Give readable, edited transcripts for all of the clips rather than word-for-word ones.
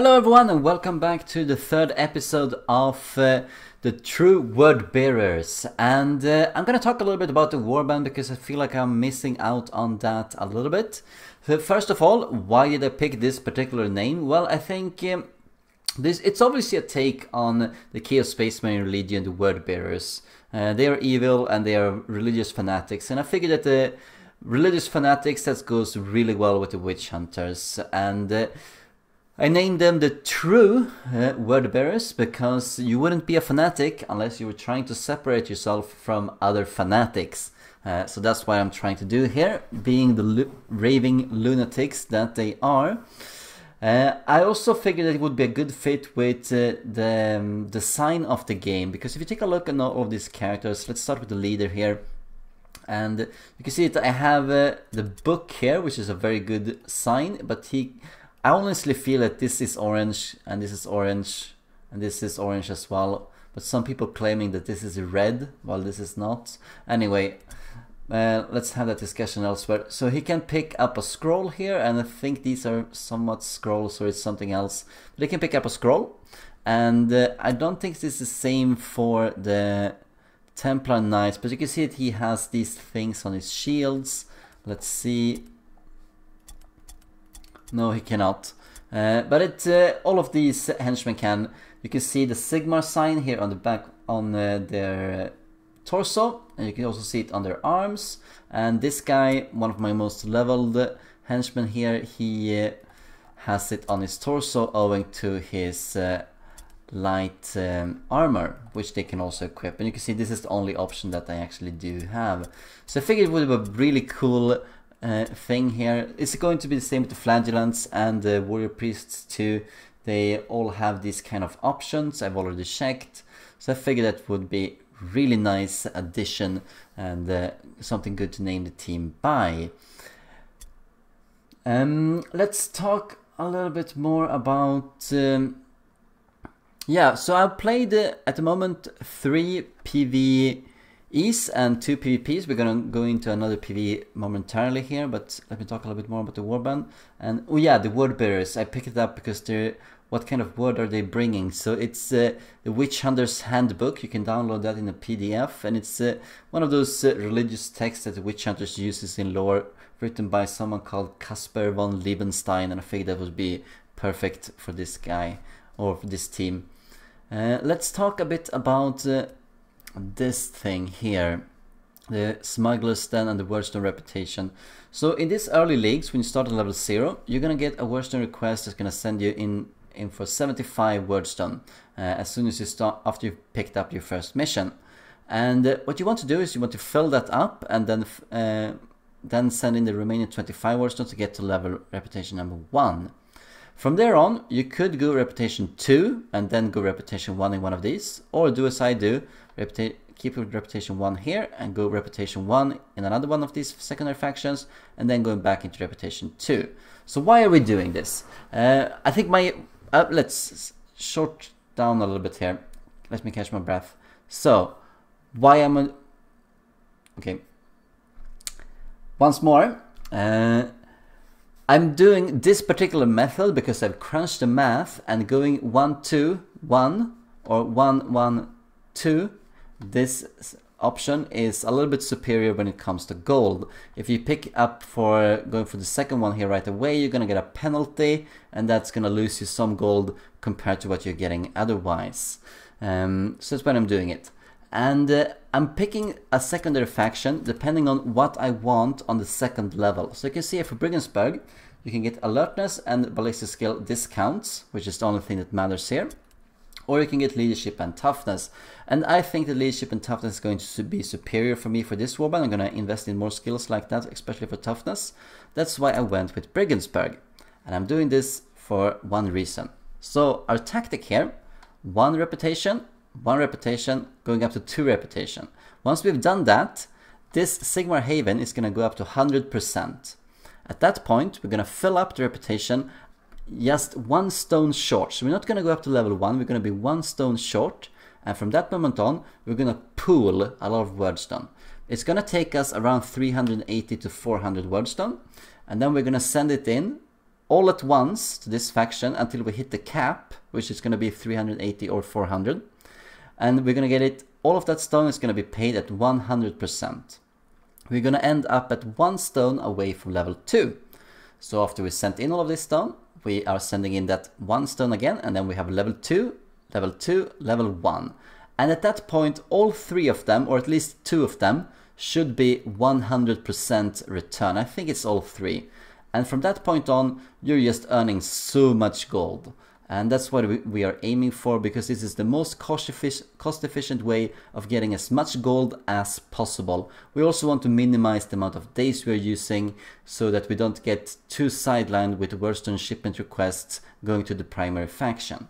Hello everyone and welcome back to the third episode of the True Word Bearers, and I'm gonna talk a little bit about the warband because I feel like I'm missing out on that a little bit. So first of all, why did I pick this particular name? Well, I think it's obviously a take on the Chaos Space Marine religion, the Word Bearers. They are evil and they are religious fanatics, and I figured that the religious fanatics that goes really well with the witch hunters, and I named them the True Word Bearers because you wouldn't be a fanatic unless you were trying to separate yourself from other fanatics. So that's what I'm trying to do here, being the raving lunatics that they are. I also figured that it would be a good fit with the design of the game, because if you take a look at all of these characters, let's start with the leader here. And you can see that I have the book here, which is a very good sign, but I honestly feel that this is orange, and this is orange, and this is orange as well. But some people claiming that this is red, while this is not. Anyway, let's have that discussion elsewhere. So he can pick up a scroll here, and I think these are somewhat scrolls, or it's something else. But he can pick up a scroll, and I don't think this is the same for the Templar Knights, but you can see that he has these things on his shields. Let's see. No, he cannot. But all of these henchmen can. You can see the Sigmar sign here on the back on their torso, and you can also see it on their arms. And this guy, one of my most leveled henchmen here, he has it on his torso owing to his light armor, which they can also equip. And you can see this is the only option that I actually do have. So I figured it would be a really cool thing here. It's going to be the same with the Flagellants and the Warrior Priests too. They all have these kind of options. I've already checked, so I figured that would be really nice addition and something good to name the team by. Let's talk a little bit more about yeah, so I've played at the moment 3 PvEs and 2 PvPs. We're gonna go into another PvE momentarily here, but let me talk a little bit more about the warband. And oh yeah, the word bearers, I picked it up because they're, what kind of word are they bringing? So it's the Witch Hunter's Handbook. You can download that in a PDF, and it's one of those religious texts that the Witch Hunters uses in lore, written by someone called Caspar von Liebenstein, and I figured that would be perfect for this guy, or for this team. Let's talk a bit about this thing here, the Smuggler's Den and the Wordstone Reputation. So in these early leagues, when you start at level 0, you're gonna get a Wordstone request that's gonna send you in for 75 Wordstone as soon as you start, after you've picked up your first mission. And what you want to do is you want to fill that up, and then send in the remaining 25 Wordstone to get to level Reputation number 1. From there on, you could go Reputation 2 and then go Reputation 1 in one of these, or do as I do, keep Reputation 1 here and go Reputation 1 in another one of these secondary factions, and then going back into Reputation 2. So why are we doing this? I think let's short down a little bit here. Let me catch my breath. So, why am I... Okay. Once more. I'm doing this particular method because I've crunched the math, and going 1 2 1 or 1 1 2, this option is a little bit superior when it comes to gold. If you pick up for going for the second one here right away, you're gonna get a penalty, and that's gonna lose you some gold compared to what you're getting otherwise. So that's when I'm doing it. And I'm picking a secondary faction depending on what I want on the second level. So you can see here for Brigensburg, you can get alertness and ballistic skill discounts, which is the only thing that matters here. Or you can get leadership and toughness. And I think that leadership and toughness is going to be superior for me for this warband. I'm going to invest in more skills like that, especially for toughness. That's why I went with Brigensburg. And I'm doing this for one reason. So our tactic here, 1 reputation, going up to 2 reputation. Once we've done that, this Sigmar Haven is going to go up to 100%. At that point, we're going to fill up the reputation just 1 stone short. So we're not going to go up to level 1, we're going to be 1 stone short. And from that moment on, we're going to pool a lot of Wordstone. It's going to take us around 380 to 400 Wordstone. And then we're going to send it in all at once to this faction until we hit the cap, which is going to be 380 or 400. And we're going to get it, all of that stone is going to be paid at 100%. We're going to end up at 1 stone away from level 2. So after we sent in all of this stone, we are sending in that 1 stone again, and then we have level 2, level 2, level 1. And at that point, all 3 of them, or at least 2 of them, should be 100% return. I think it's all 3. And from that point on, you're just earning so much gold. And that's what we are aiming for, because this is the most cost-efficient way of getting as much gold as possible. We also want to minimize the amount of days we are using so that we don't get too sidelined with Wurstone shipment requests going to the primary faction.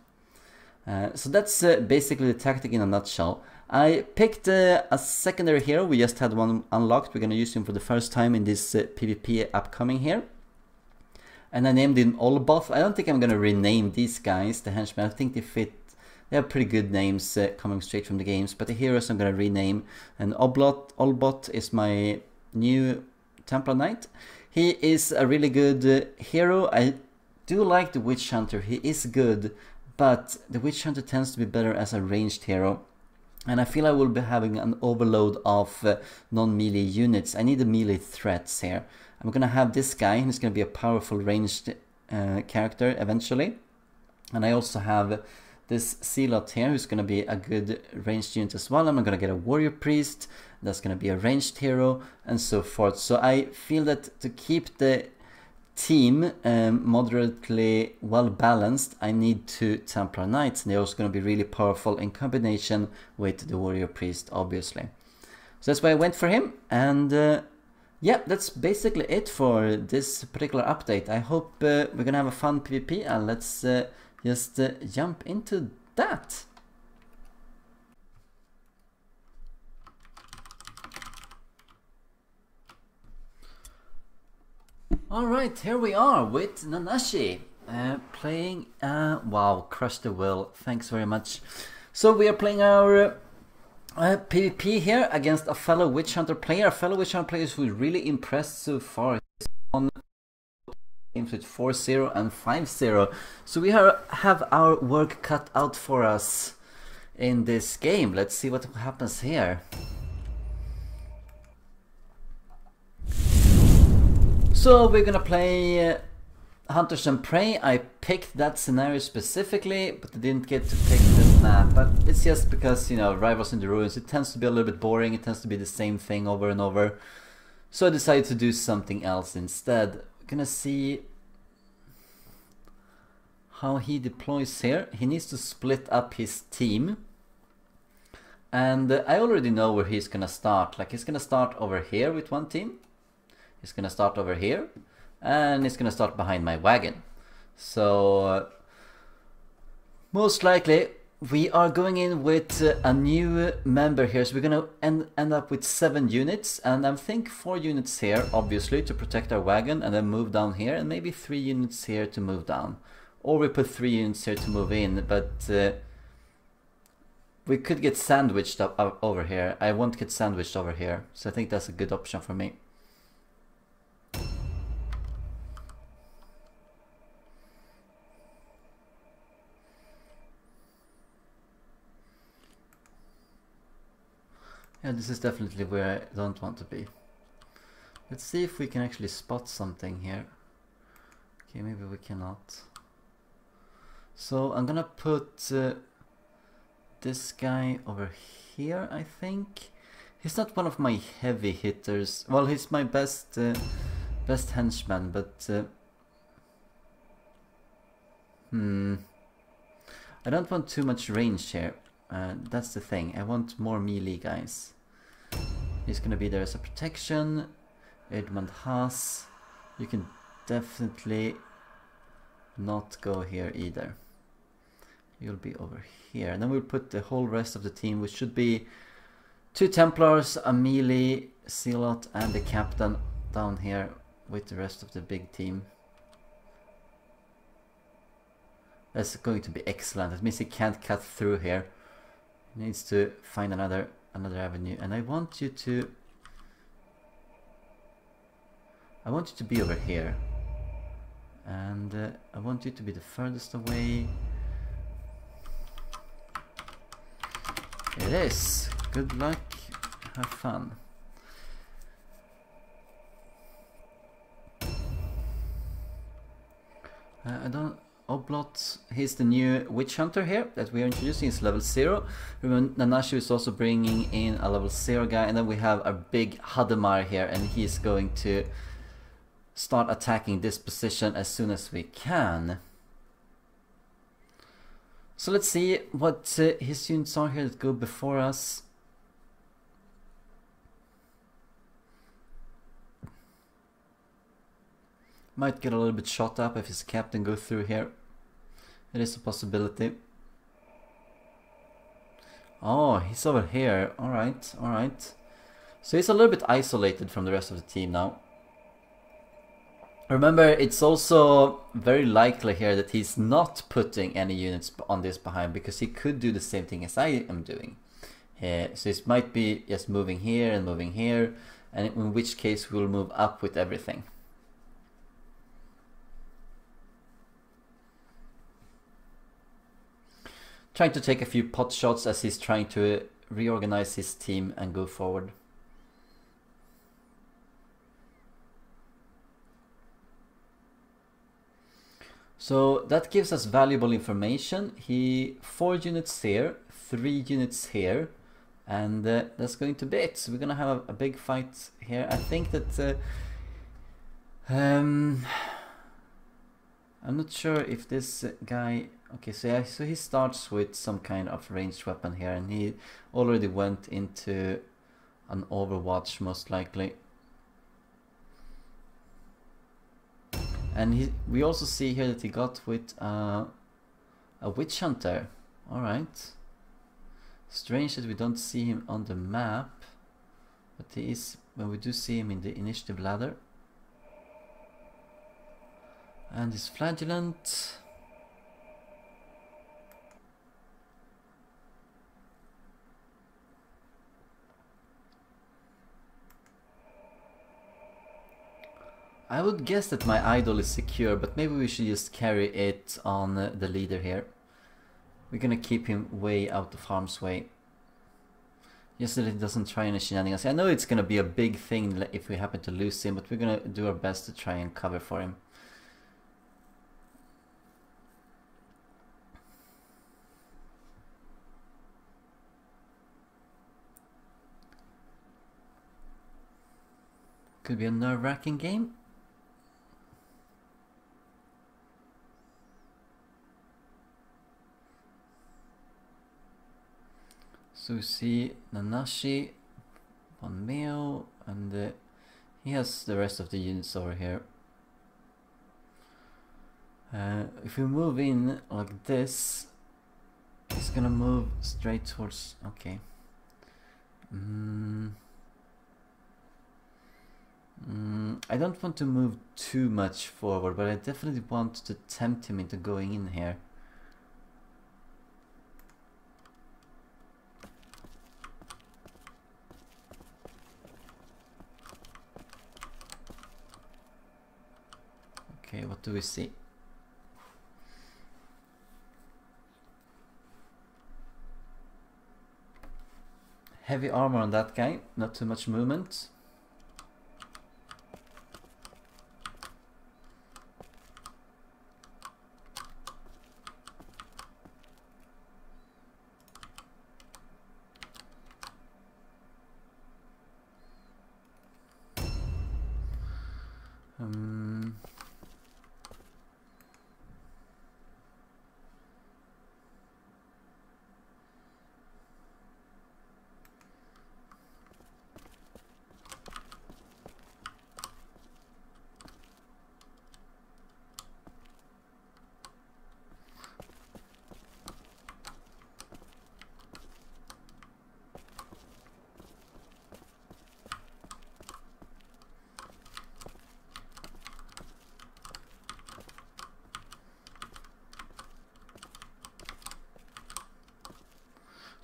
So that's basically the tactic in a nutshell. I picked a secondary hero. We just had one unlocked. We're going to use him for the first time in this PvP upcoming here. And I named him Olboth. I don't think I'm going to rename these guys, the henchmen. I think they have pretty good names coming straight from the games. But the heroes I'm going to rename. And Olboth is my new Templar Knight. He is a really good hero. I do like the Witch Hunter. He is good. But the Witch Hunter tends to be better as a ranged hero. And I feel I will be having an overload of non-melee units. I need the melee threats here. I'm going to have this guy, he's going to be a powerful ranged character eventually. And I also have this Zealot here, who's going to be a good ranged unit as well. I'm going to get a warrior priest, that's going to be a ranged hero, and so forth. So I feel that to keep the team moderately well balanced, I need 2 Templar Knights, and they're also going to be really powerful in combination with the warrior priest, obviously. So that's why I went for him, and yeah, that's basically it for this particular update. I hope we're gonna have a fun PvP, and let's just jump into that. Alright, here we are with Nanashi playing, wow, crush the will, thanks very much. So we are playing our PvP here against a fellow Witch Hunter player. A fellow Witch Hunter player who's really impressed so far. He's on games with 4-0 and 5-0. So we have our work cut out for us in this game. Let's see what happens here. So we're gonna play Hunters and Prey. I picked that scenario specifically, but I didn't get to pick the map. But it's just because, you know, Rivals in the Ruins, it tends to be a little bit boring. It tends to be the same thing over and over. So I decided to do something else instead. We're gonna see how he deploys here. He needs to split up his team. And I already know where he's gonna start. Like, he's gonna start over here with one team. He's gonna start over here. And it's gonna start behind my wagon. So most likely we are going in with a new member here. So we're gonna end up with 7 units, and I think 4 units here, obviously, to protect our wagon, and then move down here, and maybe 3 units here to move down, or we put 3 units here to move in. But we could get sandwiched up over here. I won't get sandwiched over here, so I think that's a good option for me. Yeah, this is definitely where I don't want to be. Let's see if we can actually spot something here. Okay, maybe we cannot. So I'm gonna put this guy over here, I think. He's not one of my heavy hitters. Well, he's my best henchman, but I don't want too much range here. That's the thing. I want more melee guys. He's gonna be there as a protection. Edmund Haas. You can definitely not go here either. You'll be over here. And then we'll put the whole rest of the team, which should be 2 Templars, a melee, Zealot, and the captain down here with the rest of the big team. That's going to be excellent. That means he can't cut through here. He needs to find another avenue. And I want you to be over here. And I want you to be the furthest away. It is. Good luck. Have fun. I don't... Oblot, he's the new witch hunter here that we are introducing. He's level 0. Remember, Nanashi is also bringing in a level 0 guy, and then we have a big Hadamar here, and he's going to start attacking this position as soon as we can. So let's see what his units are here that go before us. Might get a little bit shot up if his captain goes through here. It is a possibility. Oh, he's over here. Alright, alright. So he's a little bit isolated from the rest of the team now. Remember, it's also very likely here that he's not putting any units on this behind, because he could do the same thing as I am doing. So it might be just moving here, and in which case we'll move up with everything. Trying to take a few pot shots as he's trying to reorganize his team and go forward. So that gives us valuable information. 4 units here, 3 units here, and that's going to be it. So we're gonna have a big fight here. I think that I'm not sure if this guy... Okay, so yeah, so he starts with some kind of ranged weapon here, and he already went into an Overwatch most likely. And we also see here that he got with a witch hunter. Alright. Strange that we don't see him on the map, but he is, when we do see him in the initiative ladder. And his flagellant. I would guess that my idol is secure, but maybe we should just carry it on the leader here. We're gonna keep him way out of harm's way, just so that he doesn't try any shenanigans. I know it's gonna be a big thing if we happen to lose him, but we're gonna do our best to try and cover for him. Could be a nerve-wracking game. So we see Nanashi, one Meo, and he has the rest of the units over here. If we move in like this, he's gonna move straight towards... Okay. I don't want to move too much forward, but I definitely want to tempt him into going in here. Okay, what do we see? Heavy armor on that guy, not too much movement.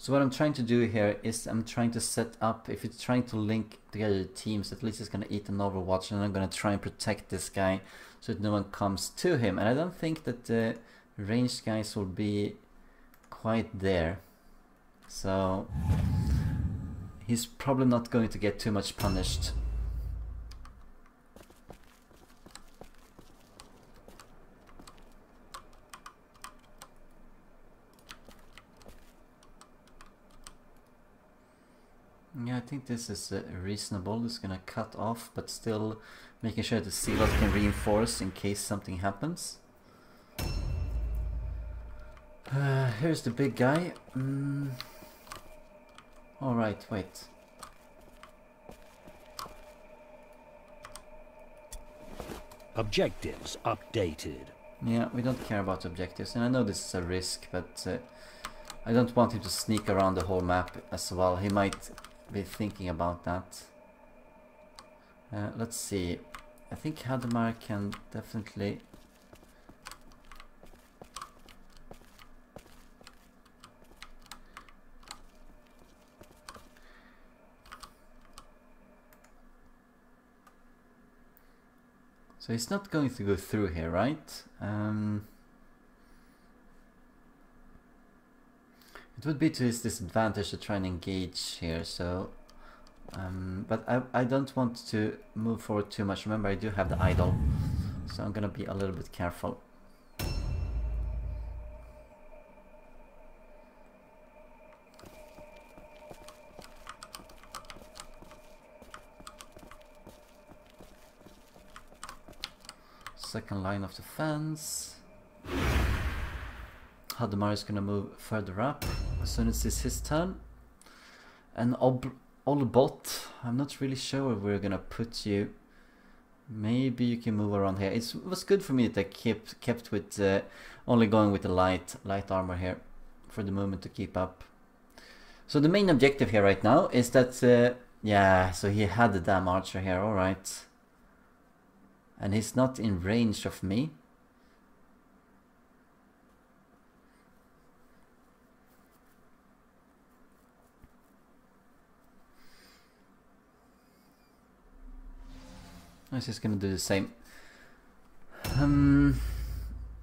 So what I'm trying to do here is I'm trying to set up, if it's trying to link together the teams, at least it's going to eat an Overwatch, and I'm going to try and protect this guy so that no one comes to him. And I don't think that the ranged guys will be quite there. So he's probably not going to get too much punished. Yeah, I think this is reasonable. It's gonna cut off, but still making sure the sealot can reinforce in case something happens. Here's the big guy. Alright, wait. Objectives updated. Yeah, we don't care about objectives, and I know this is a risk, but I don't want him to sneak around the whole map as well. He might be thinking about that. Let's see. I think Hadamar can definitely... So he's not going to go through here, right? It would be to his disadvantage to try and engage here, so... but I don't want to move forward too much. Remember, I do have the idol, so I'm gonna be a little bit careful. Second line of defense. Hadamar is gonna move further up as soon as it's his turn. And Olbot, I'm not really sure where we're gonna put you. Maybe you can move around here. It was good for me that I kept with only going with the light armor here for the moment to keep up. So the main objective here right now is that yeah, so he had the damn archer here, alright. And he's not in range of me. I was just gonna do the same.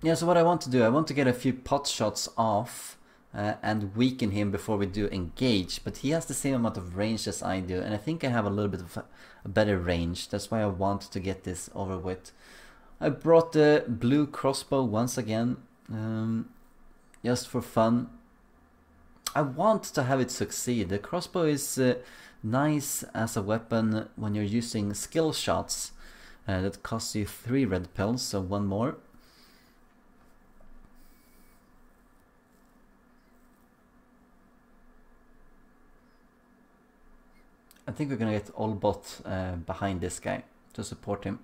Yeah, so what I want to do, I want to get a few pot shots off and weaken him before we do engage. But he has the same amount of range as I do, and I think I have a little bit of a better range. That's why I want to get this over with. I brought the blue crossbow once again, just for fun. I want to have it succeed. The crossbow is nice as a weapon when you're using skill shots that cost you 3 red pills, so 1 more. I think we're gonna get Olbot behind this guy to support him.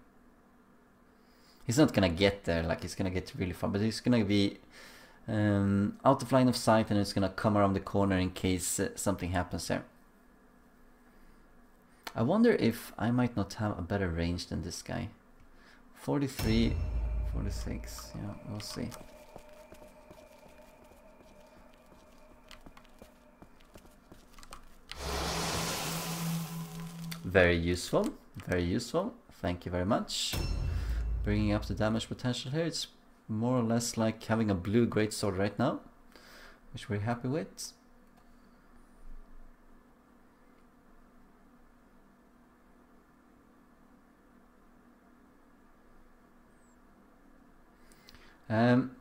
He's not gonna get there, like he's gonna get really far, but he's gonna be out of line of sight, and it's gonna come around the corner in case something happens there. I wonder if I might not have a better range than this guy. 43, 46, yeah, we'll see. Very useful, very useful. Thank you very much. Bringing up the damage potential here. It's more or less like having a blue greatsword right now, which we're happy with.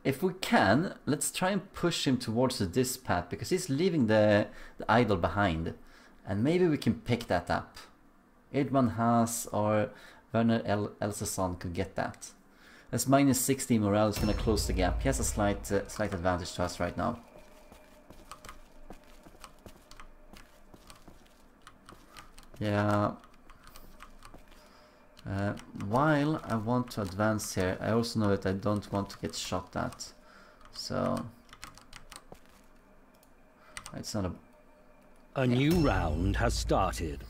If we can, let's try and push him towards this path, because he's leaving the idol behind, and maybe we can pick that up. Edman Haas or Werner Elsason could get that. As minus 60 morale is going to close the gap. He has a slight advantage to us right now. Yeah. While I want to advance here, I also know that I don't want to get shot at. So it's not a new round has started.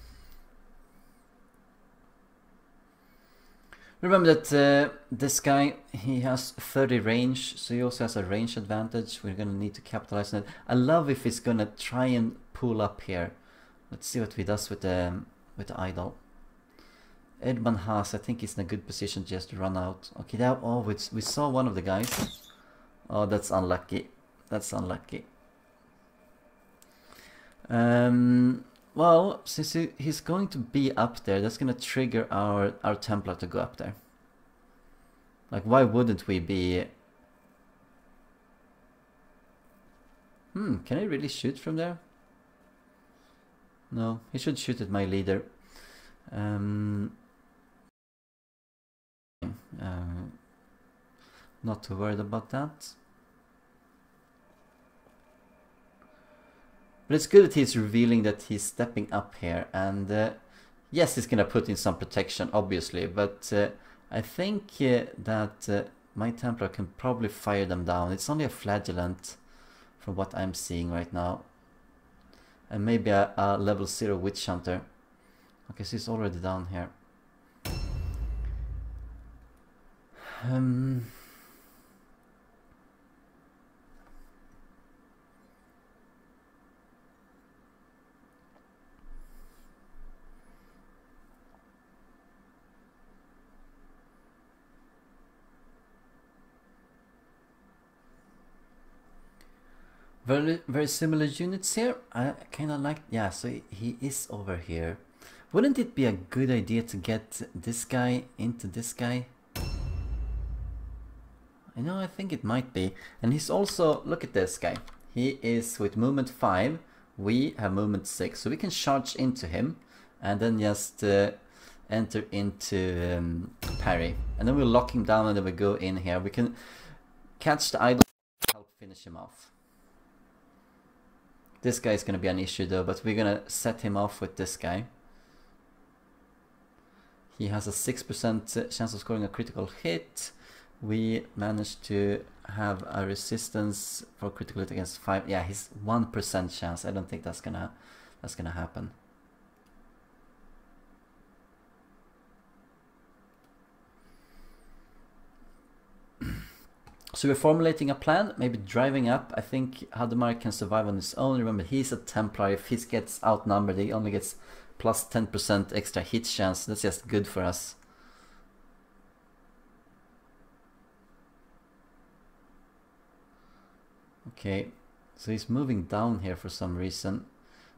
Remember that this guy, he has 30 range, so he also has a range advantage. We're gonna need to capitalize on it. I love if he's gonna try and pull up here. Let's see what he does with the idol. Edman Haas, I think he's in a good position just to run out. Okay, now we saw one of the guys. Oh, that's unlucky. That's unlucky. Well, since he's going to be up there, that's gonna trigger our Templar to go up there. Like, why wouldn't we be? Can he really shoot from there? No, he should shoot at my leader. Not too worried about that. But it's good that he's revealing that he's stepping up here, and yes, he's gonna put in some protection, obviously, but I think that my Templar can probably fire them down. It's only a flagellant from what I'm seeing right now, and maybe a level 0 witch hunter. Okay, so he's already down here. Very similar units here. I kind of like, yeah, so he is over here. Wouldn't it be a good idea to get this guy into this guy? I know, I think it might be. And he's also, look at this guy. He is with movement 5. We have movement 6. So we can charge into him and then just enter into parry. And then we'll lock him down and then we go in here. We can catch the idol and help finish him off. This guy is going to be an issue though, but we're going to set him off with this guy. He has a 6% chance of scoring a critical hit. We managed to have a resistance for critical hit against 5. Yeah, he's 1% chance. I don't think that's gonna happen. So we're formulating a plan, maybe driving up. I think Hadamar can survive on his own. Remember, he's a Templar. If he gets outnumbered, he only gets plus 10% extra hit chance. That's just good for us. Okay, so he's moving down here for some reason.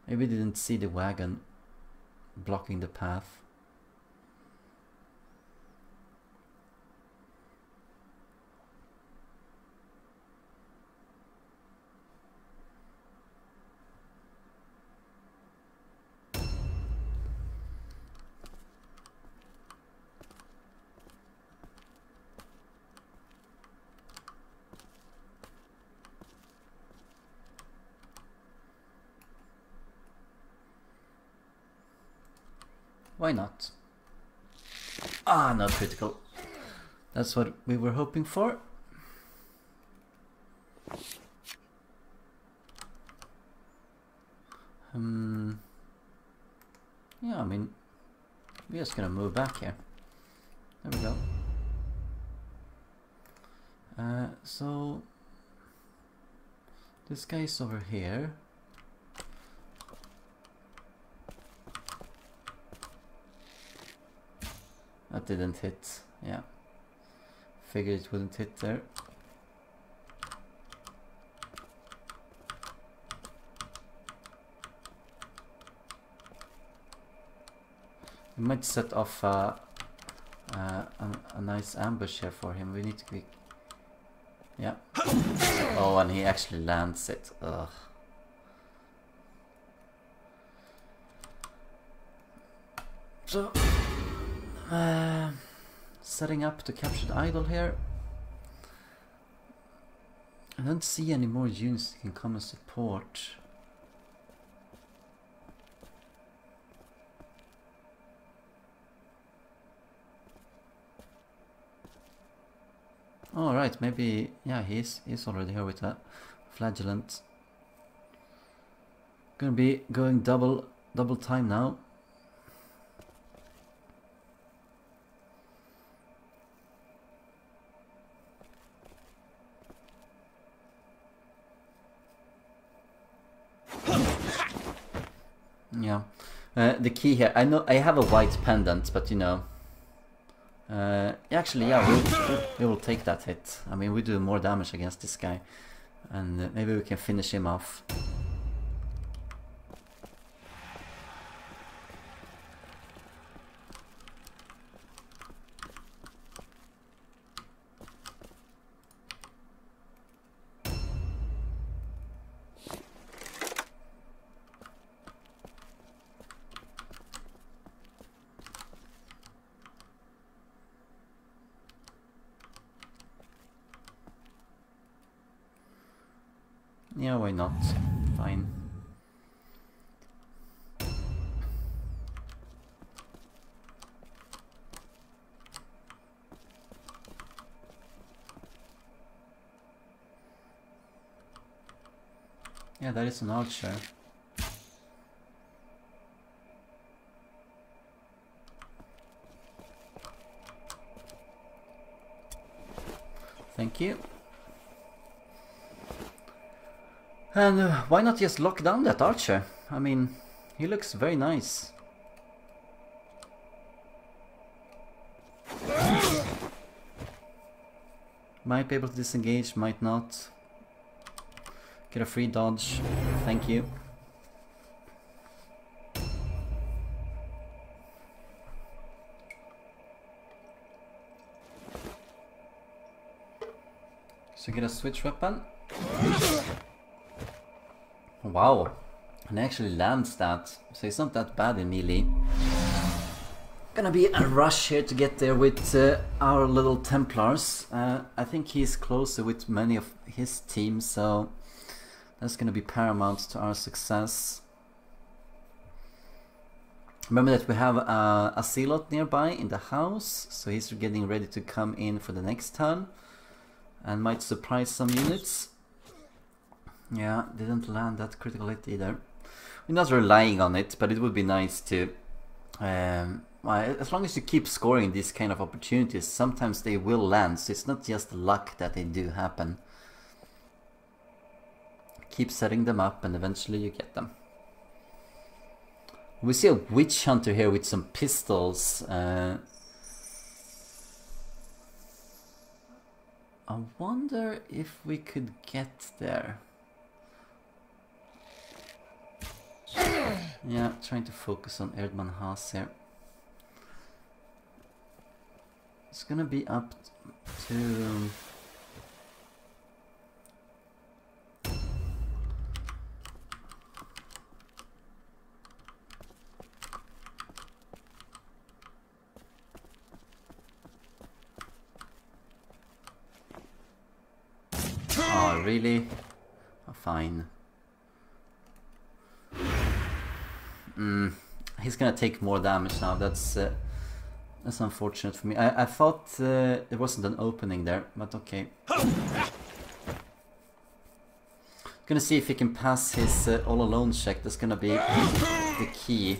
Maybe he didn't see the wagon blocking the path. Why not? Ah, not critical. That's what we were hoping for. Yeah, I mean, we're just gonna move back here. There we go. So this guy is over here. That didn't hit. Yeah, figured it wouldn't hit there. We might set off a nice ambush here for him. We need to be... Yeah. Oh, and he actually lands it. Ugh. So, setting up to capture the idol here. I don't see any more units that can come and support. Alright, maybe, yeah, he's already here with that flagellant. Gonna be going double time now. Yeah. The key here, I know I have a white pendant, but you know, actually, yeah, we will take that hit. I mean, we do more damage against this guy, and maybe we can finish him off. Yeah, why not? Fine. Yeah, that is an archer. Thank you. And why not just lock down that archer? I mean, he looks very nice. Might be able to disengage, might not. Get a free dodge. Thank you. So get a switch weapon. Wow, and actually lands that, so it's not that bad in melee. Gonna be a rush here to get there with our little Templars. I think he's closer with many of his teams, so that's gonna be paramount to our success. Remember that we have a Zealot nearby in the house, so he's getting ready to come in for the next turn and might surprise some units. Yeah, didn't land that critical hit either. We're not relying on it, but it would be nice to... as long as you keep scoring these kind of opportunities, sometimes they will land, so it's not just luck that they do happen. Keep setting them up and eventually you get them. We see a Witch Hunter here with some pistols. I wonder if we could get there. Yeah, trying to focus on Erdman Haas here. It's gonna be up to... Oh, really? Oh, fine. He's gonna take more damage now. That's unfortunate for me. I thought there wasn't an opening there, but okay. Gonna see if he can pass his all alone check. That's gonna be the key.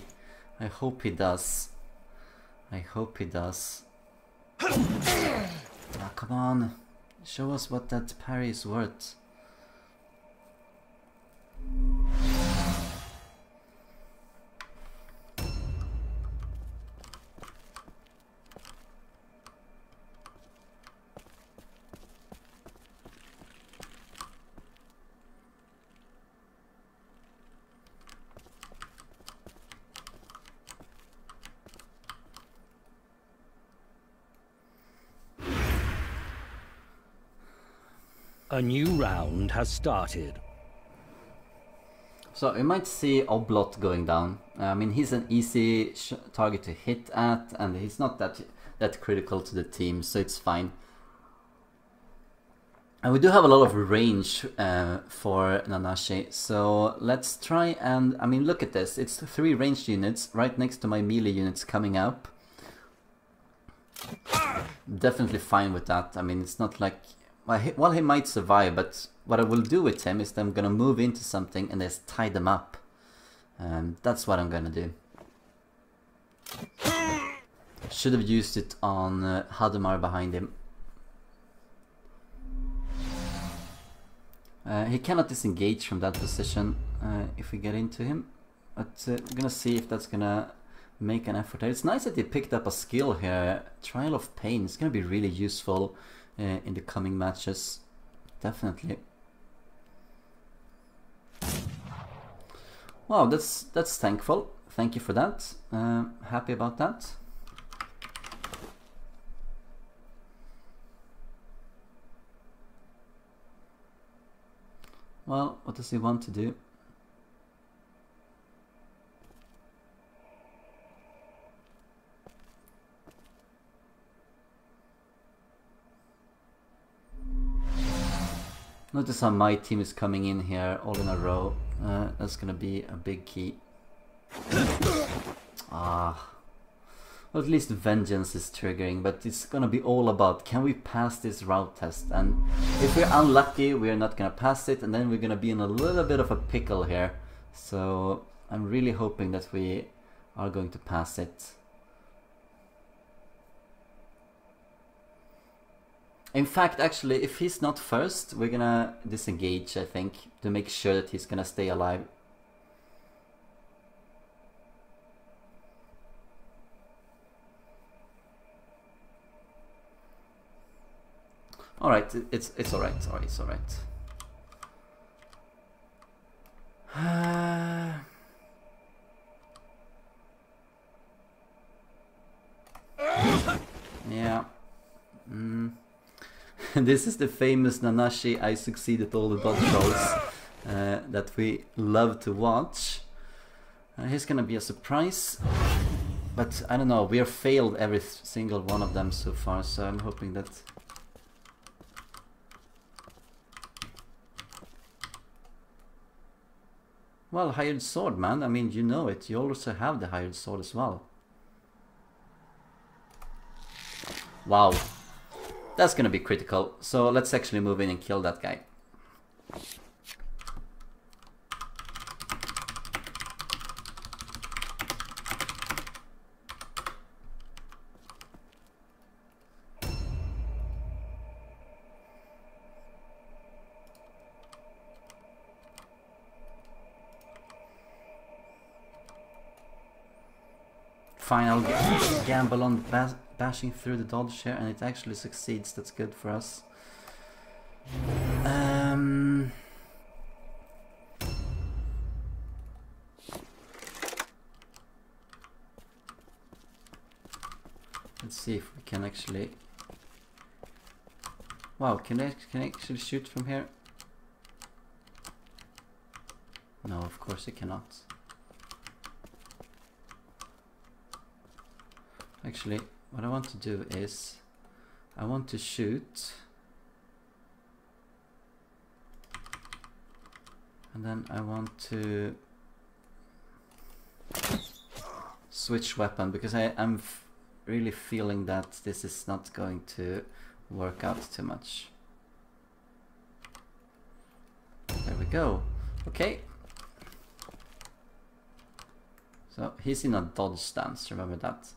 I hope he does. I hope he does. Oh, come on. Show us what that parry is worth. A new round has started. So we might see Oblot going down. I mean, he's an easy target to hit at, and he's not that critical to the team, so it's fine. And we do have a lot of range for Nanashi, so let's try and... I mean, look at this. It's 3 ranged units right next to my melee units coming up. Definitely fine with that. I mean, it's not like... Well, he might survive, but what I will do with him is that I'm gonna move into something and just tie them up. That's what I'm gonna do. Should have used it on Hadamar behind him. He cannot disengage from that position if we get into him. But we're gonna see if that's gonna make an effort. It's nice that he picked up a skill here. Trial of Pain. It's gonna be really useful in the coming matches. Definitely. Wow, that's thankful. Thank you for that. Happy about that. Well, what does he want to do? Notice how my team is coming in here all in a row. That's gonna be a big key. Well, at least Vengeance is triggering, but it's gonna be all about, can we pass this route test? And if we're unlucky, we're not gonna pass it, and then we're gonna be in a little bit of a pickle here. So I'm really hoping that we are going to pass it. In fact, actually, if he's not first, we're gonna disengage, I think, to make sure that he's gonna stay alive. Alright, it's alright, sorry, it's alright. Yeah. This is the famous Nanashi I succeeded all the dodge rolls that we love to watch. Here's gonna be a surprise, but I don't know, we have failed every single one of them so far, so I'm hoping that... Well, hired sword, man, I mean, you know it, you also have the hired sword as well. Wow. That's gonna be critical, so let's actually move in and kill that guy. Fine, I'll gamble on bashing through the dodge here, and it actually succeeds. That's good for us. Let's see if we can actually... Wow, can I actually shoot from here? No, of course you cannot. Actually, what I want to do is, I want to shoot, and then I want to switch weapon, because I'm really feeling that this is not going to work out too much. There we go. Okay. So he's in a dodge stance, remember that.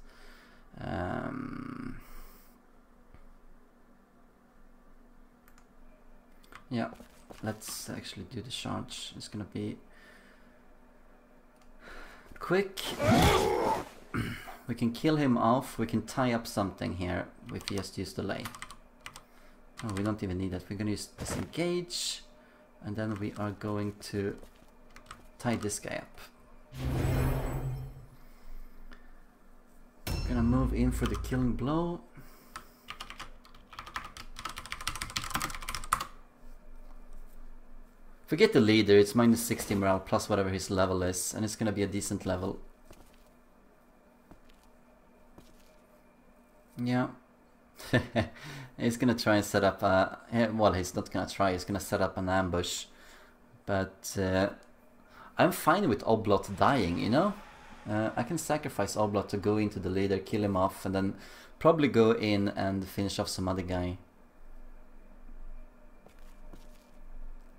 Yeah, let's actually do the charge. It's gonna be quick. We can kill him off. We can tie up something here if he has to use delay. Oh, we don't even need that. We're gonna use disengage, and then we are going to tie this guy up. Gonna move in for the killing blow. Forget the leader, it's minus 60 morale plus whatever his level is, and it's gonna be a decent level. Yeah. He's gonna try and set up a... well, he's not gonna try, he's gonna set up an ambush. But I'm fine with Oblot dying, you know? I can sacrifice Oblot to go into the leader, kill him off, and then probably go in and finish off some other guy.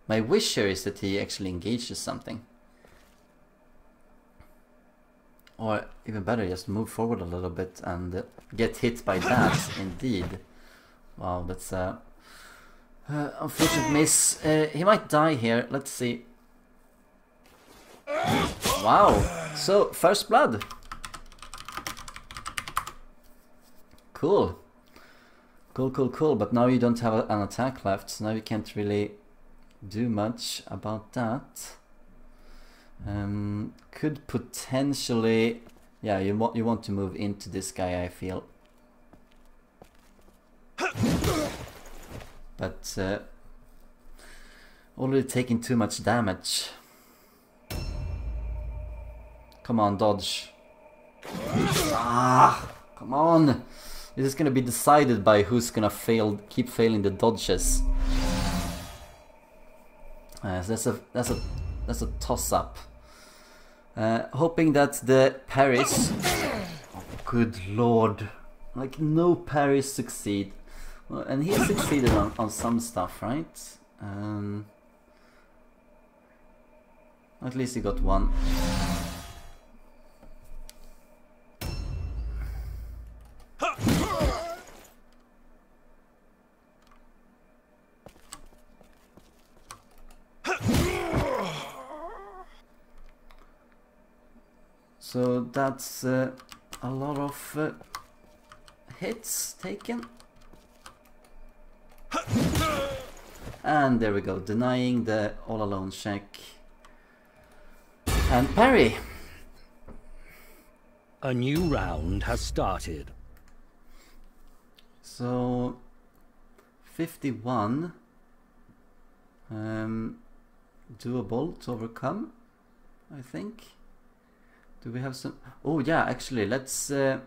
My wish here is that he actually engages something. Or even better, just move forward a little bit and get hit by that, indeed. Wow, that's a unfortunate miss. He might die here, let's see. Wow. So, first blood. Cool. Cool. But now you don't have an attack left, so now you can't really do much about that. Could potentially... Yeah, you want to move into this guy, I feel. But already taking too much damage. Come on, dodge. Ah, come on. This is gonna be decided by who's gonna keep failing the dodges. So that's a toss-up. Hoping that the parries... Oh, good lord. Like, no parries succeed. Well, and he succeeded on some stuff, right? At least he got one. So that's a lot of hits taken. And there we go, denying the all alone check. And parry. A new round has started. So 51 doable to overcome, I think. Do we have some... Oh yeah, actually, let's yeah,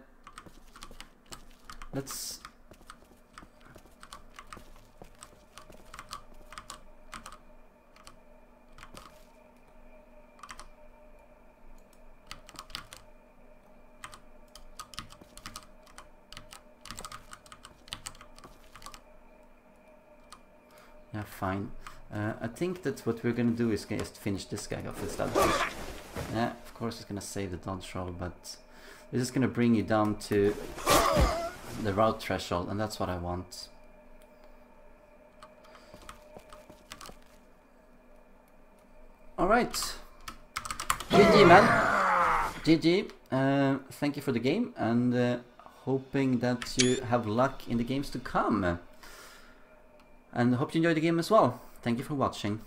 fine. I think that what we're gonna do is just finish this guy off instead. Yeah, of course it's gonna save the dodge roll, but this is gonna bring you down to the route threshold, and that's what I want. Alright. GG, man. GG. Thank you for the game, and hoping that you have luck in the games to come. And hope you enjoy the game as well. Thank you for watching.